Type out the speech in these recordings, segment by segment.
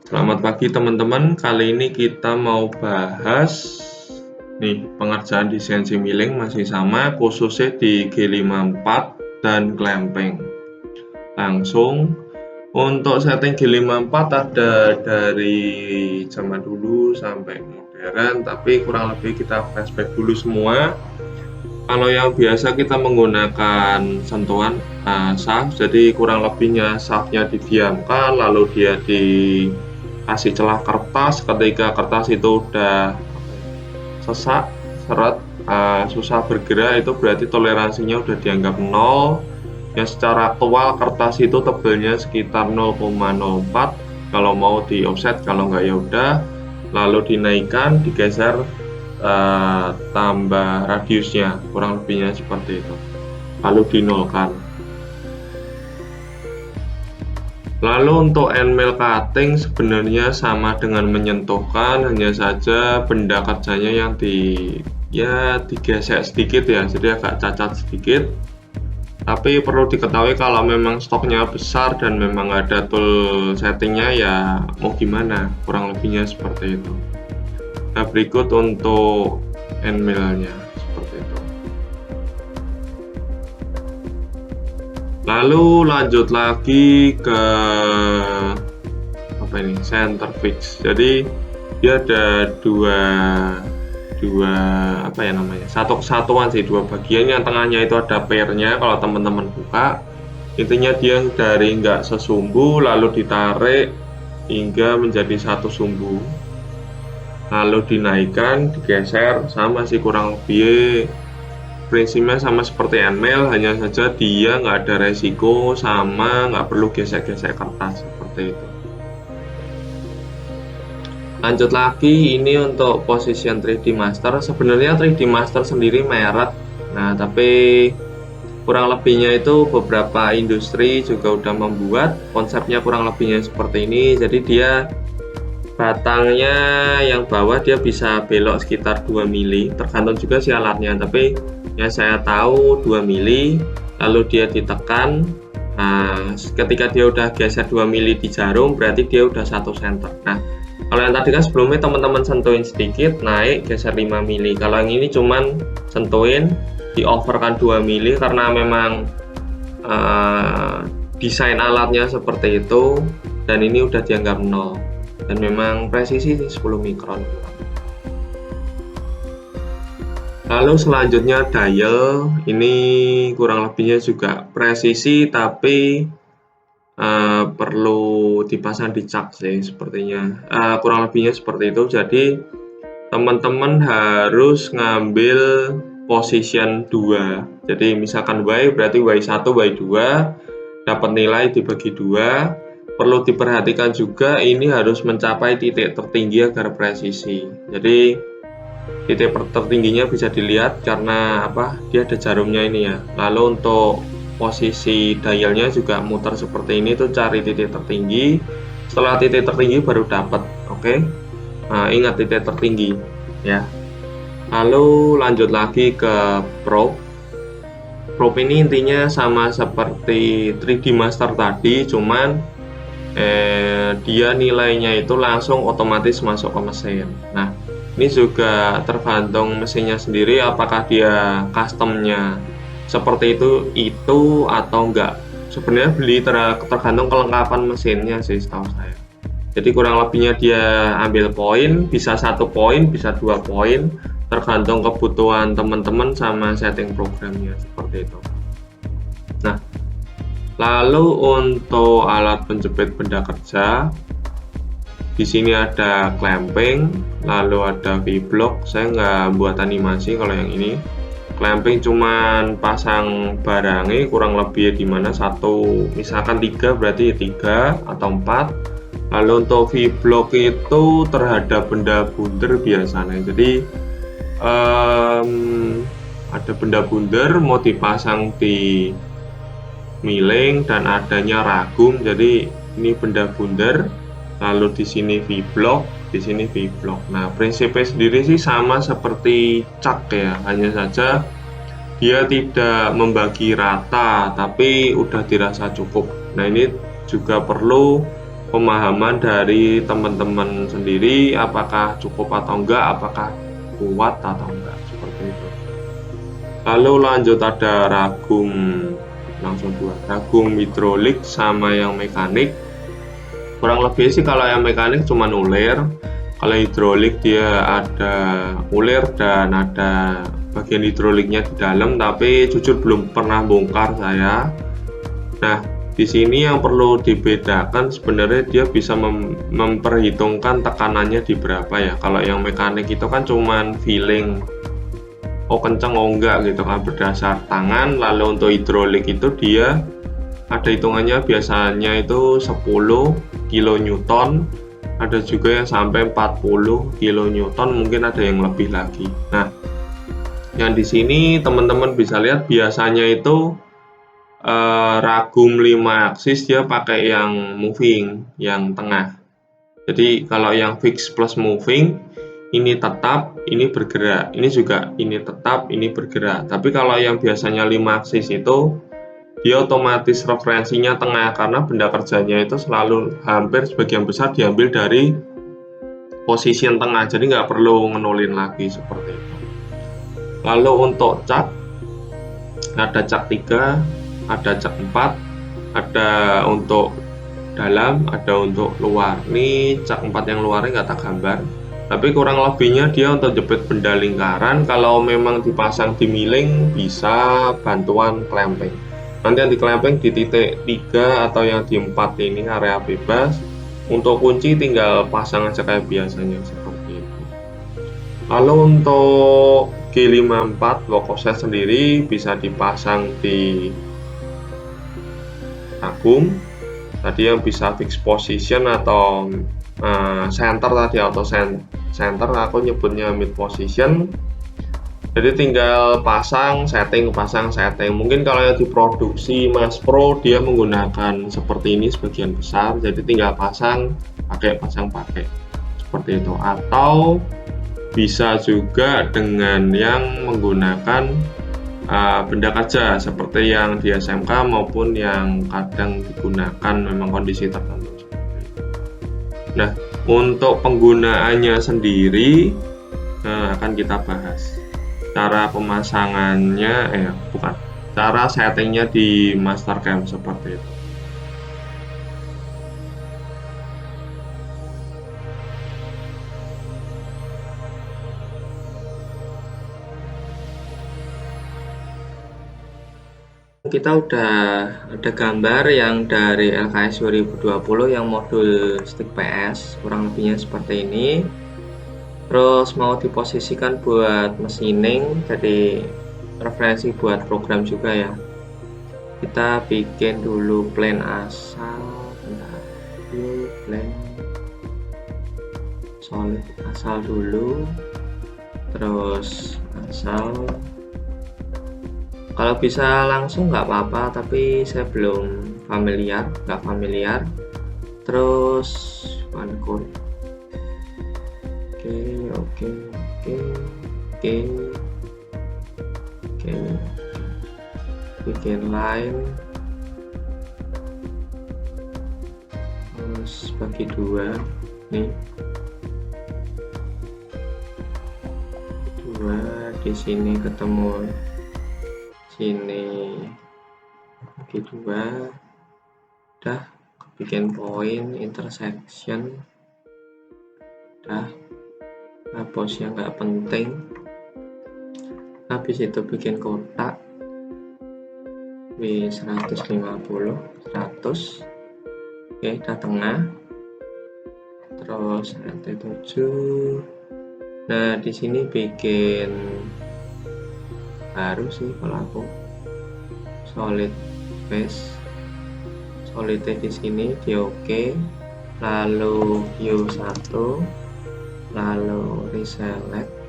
Selamat pagi teman-teman, kali ini kita mau bahas pengerjaan desain milling masih sama, khususnya di G54 dan clamping. Langsung untuk setting G54 ada dari zaman dulu sampai modern, tapi kurang lebih kita flashback dulu semua. Kalau yang biasa kita menggunakan sentuhan shaft, jadi kurang lebihnya shaftnya didiamkan, lalu dia dikasih celah kertas. Ketika kertas itu udah sesak, seret, susah bergerak, itu berarti toleransinya udah dianggap 0. Yang secara aktual kertas itu tebelnya sekitar 0,04. Kalau mau di offset, kalau nggak ya udah. Lalu dinaikkan, digeser, tambah radiusnya, kurang lebihnya seperti itu, lalu dinolkan. Lalu untuk end mill cutting sebenarnya sama dengan menyentuhkan, hanya saja benda kerjanya yang digesek sedikit ya, jadi agak cacat sedikit. Tapi perlu diketahui kalau memang stoknya besar dan memang ada tool settingnya, ya mau gimana, kurang lebihnya seperti itu. Nah, berikut untuk end mill-nya seperti itu. Lalu lanjut lagi ke center fix. Jadi dia ada satu kesatuan sih, dua bagian. Yang tengahnya itu ada pairnya. Kalau teman-teman buka, intinya dia dari nggak sesumbu lalu ditarik hingga menjadi satu sumbu, lalu dinaikkan, digeser, sama sih kurang lebih prinsipnya sama seperti end mill, hanya saja dia nggak ada resiko sama nggak perlu gesek-gesek kertas seperti itu. Lanjut lagi, ini untuk position 3D Master. Sebenarnya 3D Master sendiri merek, nah tapi kurang lebihnya itu beberapa industri juga udah membuat konsepnya kurang lebihnya seperti ini. Jadi dia batangnya yang bawah dia bisa belok sekitar 2 mili, tergantung juga si alatnya, tapi yang saya tahu 2 mili, lalu dia ditekan. Nah, ketika dia udah geser 2 mili di jarum, berarti dia udah 1 cm. Nah, kalau yang tadi kan sebelumnya teman-teman sentuhin sedikit, naik, geser 5 mili. Kalau yang ini cuman sentuhin, di overkan 2 mili karena memang desain alatnya seperti itu, dan ini udah dianggap 0. Dan memang presisi 10 mikron. Lalu selanjutnya dial, ini kurang lebihnya juga presisi, tapi perlu dipasang di cak sih sepertinya. Kurang lebihnya seperti itu. Jadi teman-teman harus ngambil position 2. Jadi misalkan Y berarti Y1, Y2 dapat nilai dibagi 2. Perlu diperhatikan juga ini harus mencapai titik tertinggi agar presisi. Jadi titik tertingginya bisa dilihat karena dia ada jarumnya ini ya. Lalu untuk posisi dialnya juga muter seperti ini tuh, cari titik tertinggi. Setelah titik tertinggi baru dapat. Oke. Nah, ingat titik tertinggi ya. Lalu lanjut lagi ke probe. Probe ini intinya sama seperti 3D Master tadi, cuman dia nilainya itu langsung otomatis masuk ke mesin. Nah, ini juga tergantung mesinnya sendiri, apakah dia customnya seperti itu atau enggak. Sebenarnya beli tergantung kelengkapan mesinnya sih setahu saya. Jadi kurang lebihnya dia ambil poin, bisa 1 poin, bisa 2 poin, tergantung kebutuhan teman-teman sama setting programnya seperti itu. Nah, lalu untuk alat penjepit benda kerja, di sini ada clamping, lalu ada V-block. Saya nggak buat animasi kalau yang ini. Clamping cuman pasang barangnya, kurang lebih di mana satu, misalkan 3 berarti 3 atau 4. Lalu untuk V-block itu terhadap benda bundar biasanya. Jadi ada benda bundar mau dipasang di milling dan adanya ragum, jadi ini benda bundar, lalu di sini V-block, di sini V-block. Nah, prinsipnya sendiri sih sama seperti cak ya, hanya saja dia tidak membagi rata, tapi udah dirasa cukup. Nah, ini juga perlu pemahaman dari teman-teman sendiri, apakah cukup atau enggak, apakah kuat atau enggak, seperti itu. Lalu lanjut ada ragum, langsung dua, ragum hidrolik sama yang mekanik. Kurang lebih sih kalau yang mekanik cuma ulir, kalau hidrolik dia ada ulir dan ada bagian hidroliknya di dalam, tapi jujur belum pernah bongkar saya. Nah, di sini yang perlu dibedakan sebenarnya dia bisa memperhitungkan tekanannya di berapa ya. Kalau yang mekanik itu kan cuman feeling, oh kenceng oh enggak gitu kan, berdasar tangan. Lalu untuk hidrolik itu dia ada hitungannya, biasanya itu 10 kN, ada juga yang sampai 40 kN, mungkin ada yang lebih lagi. Nah, yang di sini teman-teman bisa lihat biasanya itu ragum 5 aksis dia pakai yang moving, yang tengah. Jadi kalau yang fix plus moving, ini tetap, ini bergerak, ini juga, ini tetap, ini bergerak. Tapi kalau yang biasanya 5 aksis itu dia otomatis referensinya tengah, karena benda kerjanya itu selalu hampir sebagian besar diambil dari posisi yang tengah, jadi nggak perlu ngenulin lagi seperti itu. Lalu untuk cak, ada cak 3, ada cak 4, ada untuk dalam, ada untuk luar. Ini cak 4 yang luarnya nggak tak gambar, tapi kurang lebihnya dia untuk jepit benda lingkaran. Kalau memang dipasang di milling bisa bantuan clamping. Nanti yang di clamping di titik 3 atau yang di 4 ini area bebas. Untuk kunci tinggal pasang aja kayak biasanya seperti itu. Lalu untuk G54 lokoset sendiri bisa dipasang di ragum. Tadi yang bisa fix position atau center tadi, atau center, aku nyebutnya mid position. Jadi tinggal pasang setting. Mungkin kalau yang diproduksi Mas Pro dia menggunakan seperti ini sebagian besar, jadi tinggal pasang pakai seperti itu. Atau bisa juga dengan yang menggunakan benda kaca seperti yang di SMK maupun yang kadang digunakan memang kondisi tertentu. Nah, untuk penggunaannya sendiri akan kita bahas. Cara pemasangannya, cara settingnya di Mastercam seperti itu. Kita udah ada gambar yang dari LKS 2020 yang modul stick PS, kurang lebihnya seperti ini. Terus mau diposisikan buat machining, jadi referensi buat program juga ya. Kita bikin dulu plan asal, plan solid asal dulu, terus asal. Kalau bisa langsung nggak apa-apa, tapi saya belum nggak familiar. Terus one code. Oke. Bikin line, terus bagi 2 nih, 2 di sini ketemu sini, bagi 2, udah bikin point intersection, udah hapus yang nggak penting. Habis itu bikin kotak W150 100. Oke, udah tengah. Terus RT7. Nah, di sini bikin baru sih kalau aku solid base. Solidnya di sini di oke. Lalu view 1, lalu reselect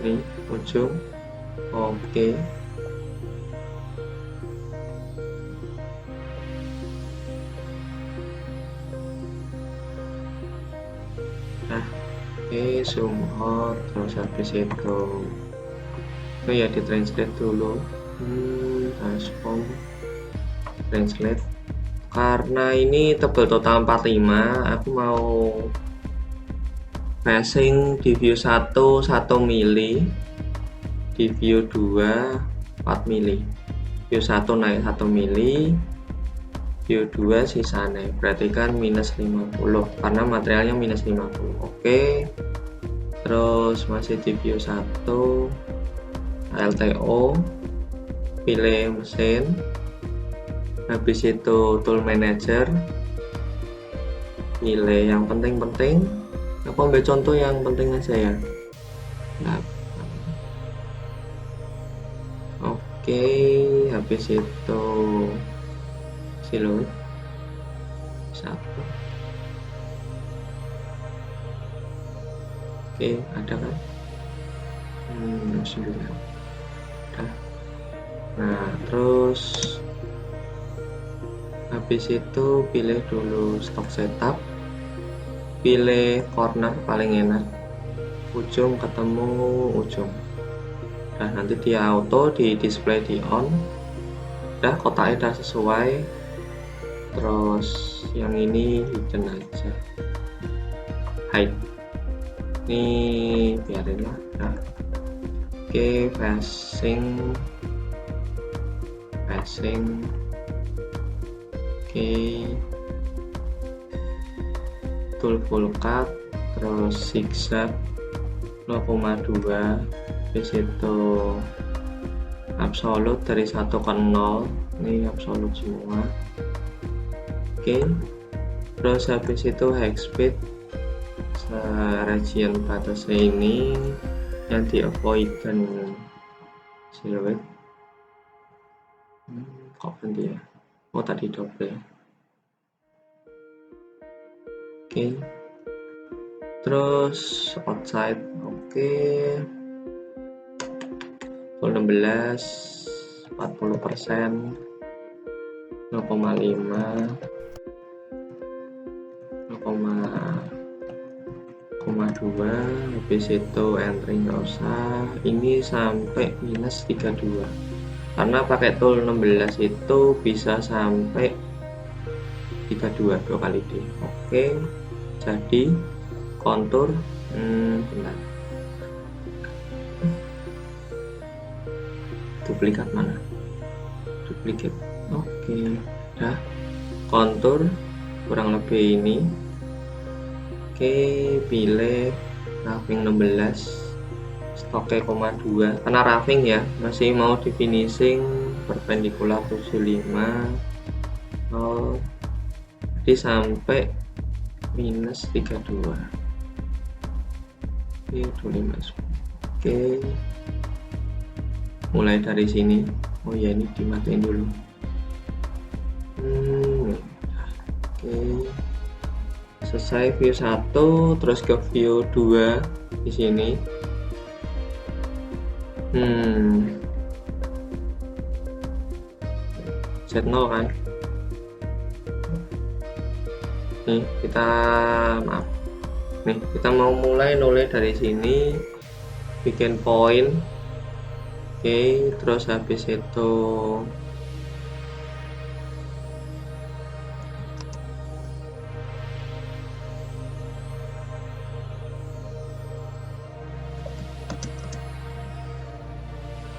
ini ujung, oke. Nah, oke, zoom out. Terus habis itu ya di translate dulu, transform translate. Karena ini tebal total 45, aku mau passing di view 1 1 mili, di view 2 4 mili. View 1 naik 1 mili, view 2 sisanya, berarti kan minus 50 karena materialnya minus 50. Oke, terus masih di view 1 LTO, pilih mesin, habis itu tool manager, pilih yang penting-penting. Aku ambil contoh yang penting aja ya. Nah, oke, habis itu siloid 1. Oke, ada kan? 9. Udah. Nah, terus habis itu pilih dulu stock setup, pilih corner paling enak, ujung ketemu ujung. Nah, nanti dia auto di display di on. Udah, kotaknya udah sesuai. Terus yang ini hidden aja, hide ini biarin lah. Nah, oke, passing oke, tool full cut, terus zigzag 0,2, habis itu absolute dari 1 ke 0, ini absolute semua. Oke, terus habis itu hex speed region batasnya ini yang di avoidant silhouette. Kok ganti ya? Oh, tadi double. Oke, terus outside, oke, 16 40%, 0,5, 0,2, habis itu entry nggak usah, ini sampai minus 32 karena pakai tool 16 itu bisa sampai 32 2 kali D. Oke, jadi kontur bentar, duplikat mana, duplikat. Oke, udah, kontur kurang lebih ini. Oke, pilih roughing 16, stoknya 0,2 karena roughing ya, masih mau di finishing perpendikular 75. Oh, jadi sampai minus 32. Oke, 25. Oke, mulai dari sini. Oh ya, ini dimatiin dulu. Oke, selesai view 1, terus ke view 2 di sini. Z0 kan. Nih, kita mau mulai nolnya dari sini, bikin poin. Oke, terus habis itu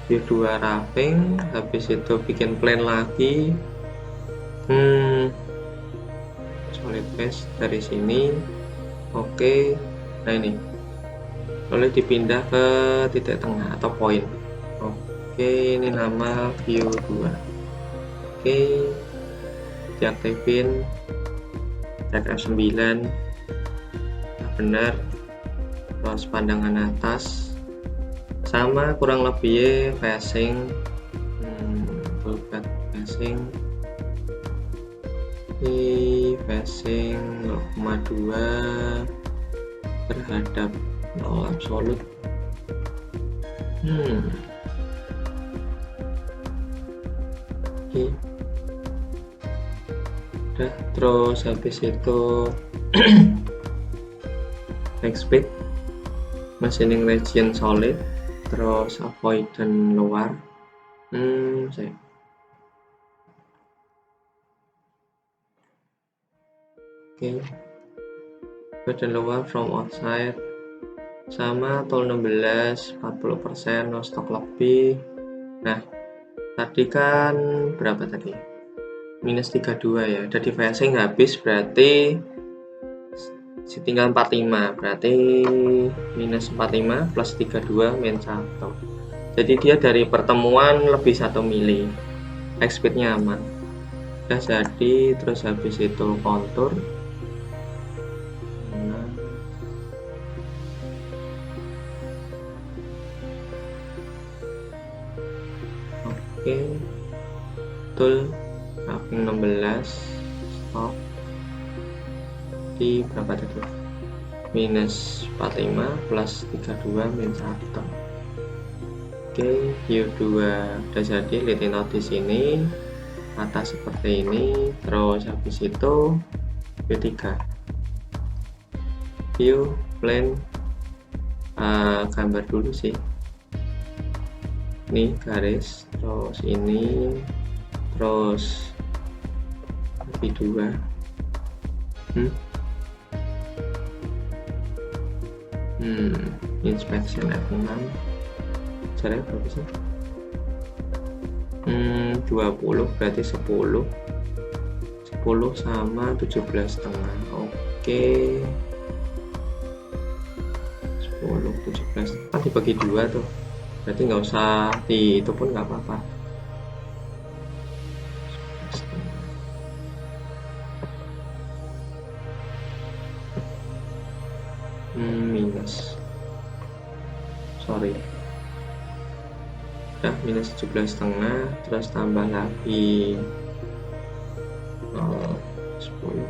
view 2 roughing, habis itu bikin plane lagi. Solid base dari sini. Oke, nah ini boleh dipindah ke titik tengah atau poin. Oke, ini nama view 2. Oke, diaktifin, cek F9, benar, terus pandangan atas sama kurang lebih passing, passing di passing 0,2 terhadap 0 absolut. Oke, udah, terus habis itu next speed machining region solid, terus avoidant luar. Oke, badan luar from outside sama tool 16 40%, no stock lebih. Nah, tadi kan berapa tadi? Minus 32 ya, udah di facing habis, berarti tinggal 45, berarti minus 45 plus 32 min 1. Jadi dia dari pertemuan lebih 1 mili, speednya aman. Udah jadi, terus habis itu kontur. Oke, tool mapping 16 stop di berapa tadi? Minus 45 plus 32 min 1. Oke, view 2 udah jadi, lihat note di sini atas seperti ini. Terus habis itu view 3 view plane, gambar dulu sih, ini garis, terus ini, terus V2 inspection F6 caranya berapa sih? 20 berarti 10 sama 17,5. Oke, 10 17 kan dibagi 2 tuh, berarti nggak usah di itu pun nggak apa-apa. Minus, sorry, udah minus 17,5, terus tambah lagi 10.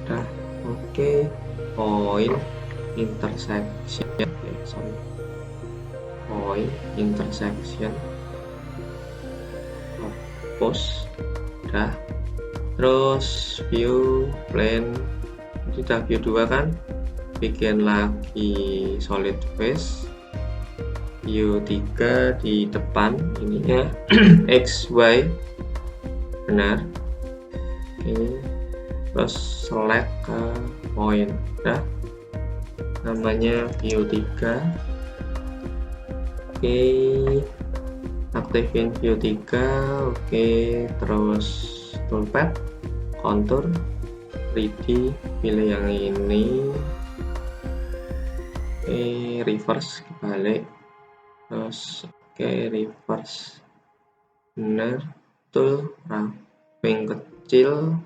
Udah, oke. Point intersection, point intersection post, udah. Terus view plane, sudah view 2 kan, bikin lagi solid face, view 3 di depan ininya X Y benar. Oke, terus select ke point, udah, namanya view 3. Oke, aktifin view 3. Oke, terus toolpad, kontur, 3D, pilih yang ini. Oke, reverse, kebalik, terus oke, reverse benar, tool ramping kecil,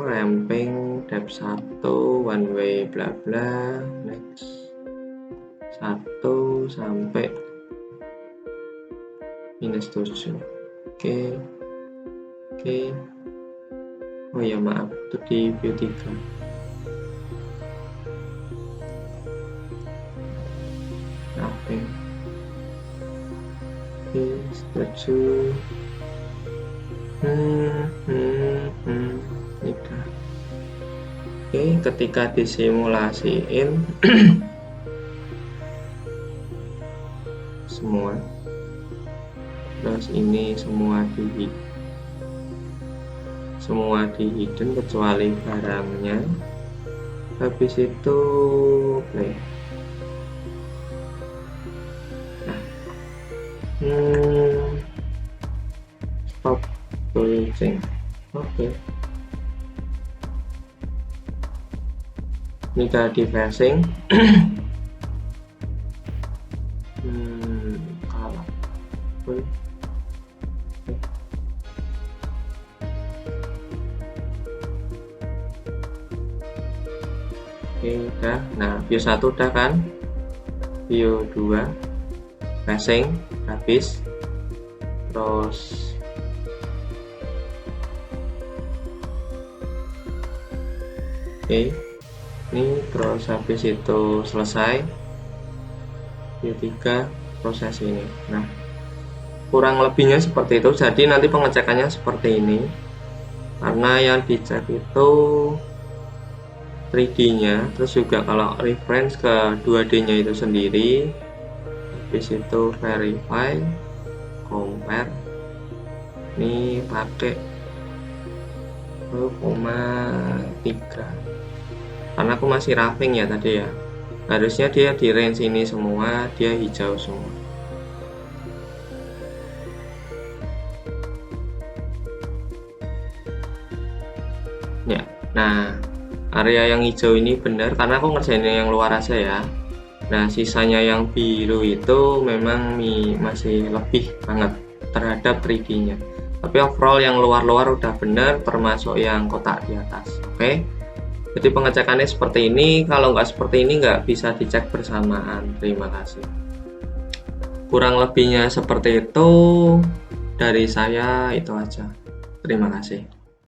ramping depth 1, one way bla bla, next 1 sampai minus 7. Oke, oh ya maaf, itu di view 3. Ramping. Oke, setuju. Udah. Oke, ketika disimulasiin semua, terus ini semua di hidden kecuali barangnya. Habis itu play. Stop pulsing. Oke. Ini tadi facing. Kalah. Oke, udah. Nah, view 1 udah kan, view 2 facing habis, terus oke, ini terus habis itu selesai view 3 proses ini. Nah, kurang lebihnya seperti itu. Jadi nanti pengecekannya seperti ini, karena yang dicek itu 3D-nya, terus juga kalau reference ke 2D-nya itu sendiri. Habis itu verify, compare, Ini pakai 2,3 karena aku masih roughing ya tadi ya, harusnya dia di range ini semua, dia hijau semua. Ya, nah area yang hijau ini benar karena aku ngerjain yang luar aja ya. Nah sisanya yang biru itu memang masih lebih banget terhadap 3D nya, tapi overall yang luar-luar udah bener termasuk yang kotak di atas. Oke, jadi pengecekannya seperti ini. Kalau nggak seperti ini nggak bisa dicek bersamaan. Terima kasih. Kurang lebihnya seperti itu dari saya, itu aja. Terima kasih.